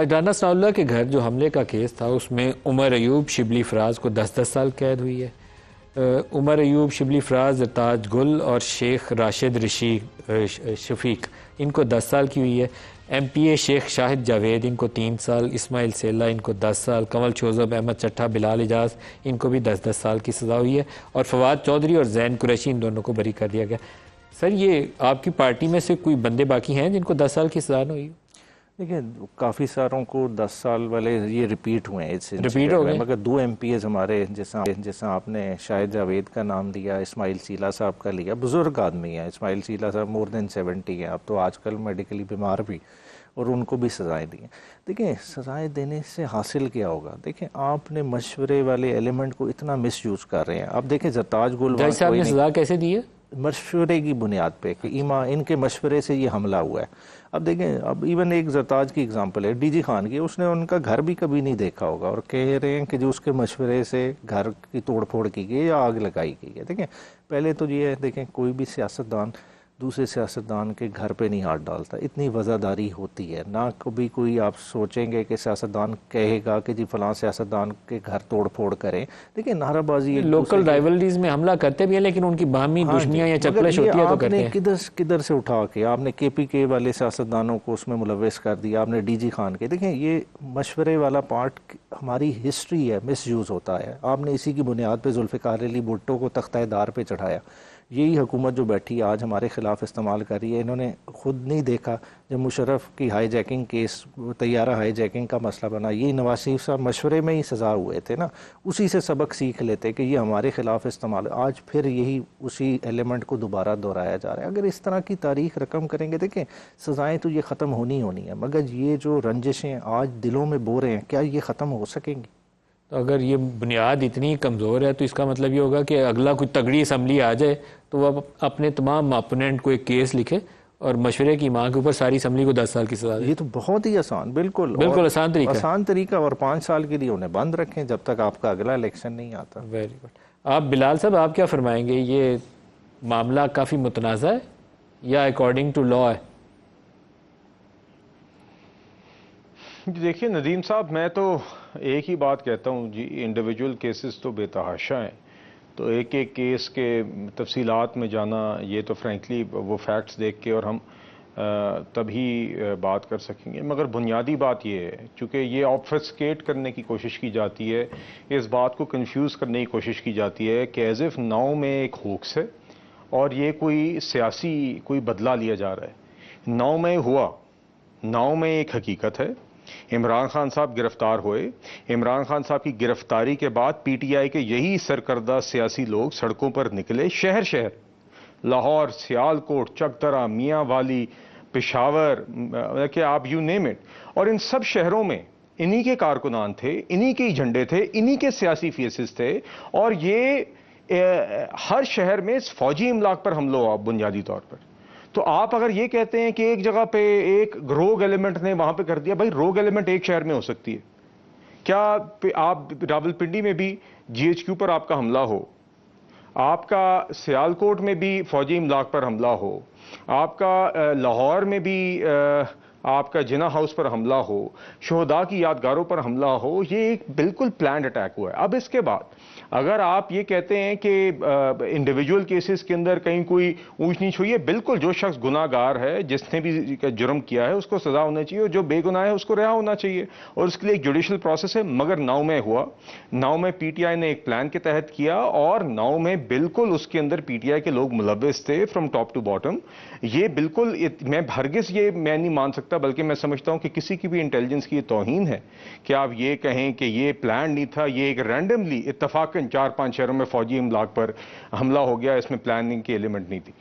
رانا ثناء اللہ کے گھر جو حملے کا کیس تھا اس میں عمر ایوب شبلی فراز کو 10 سال قید ہوئی ہے۔ عمر ایوب شبلی فراز، زرتاج گل اور شیخ راشد شفیق ان کو 10 سال کی ہوئی ہے۔ ایم پی اے شیخ شاہد جاوید ان کو 3 سال، اسماعیل سیلہ ان کو 10 سال، کنول شوذب، احمد چٹھا، بلال اجاز ان کو بھی 10 سال کی سزا ہوئی ہے، اور فواد چودھری اور زین قریشی ان دونوں کو بری کر دیا گیا۔ سر یہ آپ کی پارٹی میں سے کوئی بندے باقی ہیں جن کو 10 سال کی سزا نہ ہوئی؟ دیکھیں کافی ساروں کو 10 سال والے یہ ریپیٹ ہوئے ہیں، ریپیٹ ہو گئے، مگر 2 ایم پی ایز ہمارے جیسا آپ نے شاہد جاوید کا نام لیا، اسماعیل سیلہ صاحب کا لیا، بزرگ آدمی ہیں اسماعیل سیلہ صاحب، مور دین 70 ہیں، اب تو آج کل میڈیکلی بیمار بھی، اور ان کو بھی سزائیں دی ہیں۔ دیکھیں سزائیں دینے سے حاصل کیا ہوگا؟ دیکھیں آپ نے مشورے والے ایلیمنٹ کو اتنا مس یوز کر رہے ہیں۔ اب دیکھیں زرتاج گل جج صاحب نے سزا کیسے دی ہے؟ مشورے کی بنیاد پہ کہ ان کے مشورے سے یہ حملہ ہوا ہے۔ اب دیکھیں اب ایون ایک زرتاج کی اگزامپل ہے ڈی جی خان کی، اس نے ان کا گھر بھی کبھی نہیں دیکھا ہوگا، اور کہہ رہے ہیں کہ جو اس کے مشورے سے گھر کی توڑ پھوڑ کی گئی یا آگ لگائی گئی ہے۔ دیکھیں پہلے تو یہ ہے، دیکھیں کوئی بھی سیاستدان دوسرے سیاستدان کے گھر پہ نہیں ہاتھ ڈالتا، اتنی وزاداری ہوتی ہے، نہ کبھی کوئی آپ سوچیں گے کہ سیاستدان کہے گا کہ جی فلاں سیاستدان کے گھر توڑ پھوڑ کریں۔ دیکھیں نعرہ بازی لوکل رائیولریز میں حملہ کرتے بھی ہیں، لیکن ان کی باہمی دشمنیاں یا چکلش ہوتی ہے تو کرتے ہیں۔ آپ نے کدھر سے اٹھا کے آپ نے کے پی کے والے سیاستدانوں کو اس میں ملوث کر دیا، آپ نے ڈی جی خان کے۔ دیکھیں یہ مشورے والا پارٹ ہماری ہسٹری ہے، مس یوز ہوتا ہے۔ آپ نے اسی کی بنیاد پہ ذوالفقار علی بھٹو کو تختہ دار پہ چڑھایا۔ یہی حکومت جو بیٹھی آج ہمارے خلاف استعمال کر رہی ہے، انہوں نے خود نہیں دیکھا جب مشرف کی ہائی جیکنگ کیس، طیارہ ہائی جیکنگ کا مسئلہ بنا، یہ نواز شریف صاحب مشورے میں ہی سزا ہوئے تھے نا، اسی سے سبق سیکھ لیتے کہ یہ ہمارے خلاف استعمال، آج پھر یہی اسی ایلیمنٹ کو دوبارہ دہرایا جا رہا ہے۔ اگر اس طرح کی تاریخ رقم کریں گے، دیکھیں سزائیں تو یہ ختم ہونی ہیں، مگر یہ جو رنجشیں آج دلوں میں بو رہے ہیں، کیا یہ ختم ہو سکیں گی؟ تو اگر یہ بنیاد اتنی کمزور ہے تو اس کا مطلب یہ ہوگا کہ اگلا کوئی تگڑی اسمبلی آ جائے تو وہ اپنے تمام اپوننٹ کو ایک کیس لکھے اور مشورے کی ماں کے اوپر ساری اسمبلی کو 10 سال کی سزا دے۔ یہ تو بہت ہی آسان، بالکل آسان طریقہ، اور 5 سال کے لیے انہیں بند رکھیں جب تک آپ کا اگلا الیکشن نہیں آتا۔ Very good. آپ بلال صاحب آپ کیا فرمائیں گے؟ یہ معاملہ کافی متنازع ہے یا اکارڈنگ ٹو لا ہے؟ دیکھیے ندیم صاحب، میں تو ایک ہی بات کہتا ہوں جی، انڈیویجول کیسز تو بے تحاشا ہیں، تو ایک ایک کیس کے تفصیلات میں جانا یہ تو فرینکلی وہ فیکٹس دیکھ کے اور ہم تبھی بات کر سکیں گے، مگر بنیادی بات یہ ہے چونکہ یہ آبفسکیٹ کرنے کی کوشش کی جاتی ہے، اس بات کو کنفیوز کرنے کی کوشش کی جاتی ہے کہ ایز اف ناؤ میں ایک ہوکس ہے اور یہ کوئی سیاسی کوئی بدلہ لیا جا رہا ہے۔ ناؤ میں ہوا، ناؤ میں ایک حقیقت ہے، عمران خان صاحب گرفتار ہوئے، عمران خان صاحب کی گرفتاری کے بعد پی ٹی آئی کے یہی سرکردہ سیاسی لوگ سڑکوں پر نکلے، شہر شہر، لاہور، سیالکوٹ، چکدرہ، میاں والی، پشاور، کہ آپ یو نیم اٹ، اور ان سب شہروں میں انہی کے کارکنان تھے، انہی کے جھنڈے تھے، انہی کے سیاسی فیسز تھے، اور یہ ہر شہر میں فوجی املاک پر حملہ ہوا بنیادی طور پر۔ تو آپ اگر یہ کہتے ہیں کہ ایک جگہ پہ ایک روگ ایلیمنٹ نے وہاں پہ کر دیا، بھائی روگ ایلیمنٹ ایک شہر میں ہو سکتی ہے، کیا آپ راولپنڈی میں بھی جی ایچ کیو پر آپ کا حملہ ہو، آپ کا سیالکوٹ میں بھی فوجی املاک پر حملہ ہو، آپ کا لاہور میں بھی آپ کا جناح ہاؤس پر حملہ ہو، شہداء کی یادگاروں پر حملہ ہو، یہ ایک بالکل پلانڈ اٹیک ہوا ہے۔ اب اس کے بعد اگر آپ یہ کہتے ہیں کہ انڈیویجول کیسز کے اندر کہیں کوئی اونچ نیچ ہوئی ہے، بالکل جو شخص گناہ گار ہے، جس نے بھی جرم کیا ہے، اس کو سزا ہونا چاہیے، اور جو بے گناہ ہے اس کو رہا ہونا چاہیے، اور اس کے لیے ایک جوڈیشل پروسیس ہے۔ مگر ناؤ میں ہوا، ناؤ میں پی ٹی آئی نے ایک پلان کے تحت کیا، اور ناؤ میں بالکل اس کے اندر پی ٹی آئی کے لوگ ملوث تھے فرام ٹاپ ٹو باٹم۔ یہ بالکل میں ہرگز یہ میں نہیں مان سکتا، بلکہ میں سمجھتا ہوں کہ کسی کی بھی انٹیلیجنس کی یہ توہین ہے کہ آپ یہ کہیں کہ یہ پلان نہیں تھا، یہ ایک رینڈملی اتفاقاً 4-5 شہروں میں فوجی املاک پر حملہ ہو گیا، اس میں پلاننگ کی ایلیمنٹ نہیں تھی۔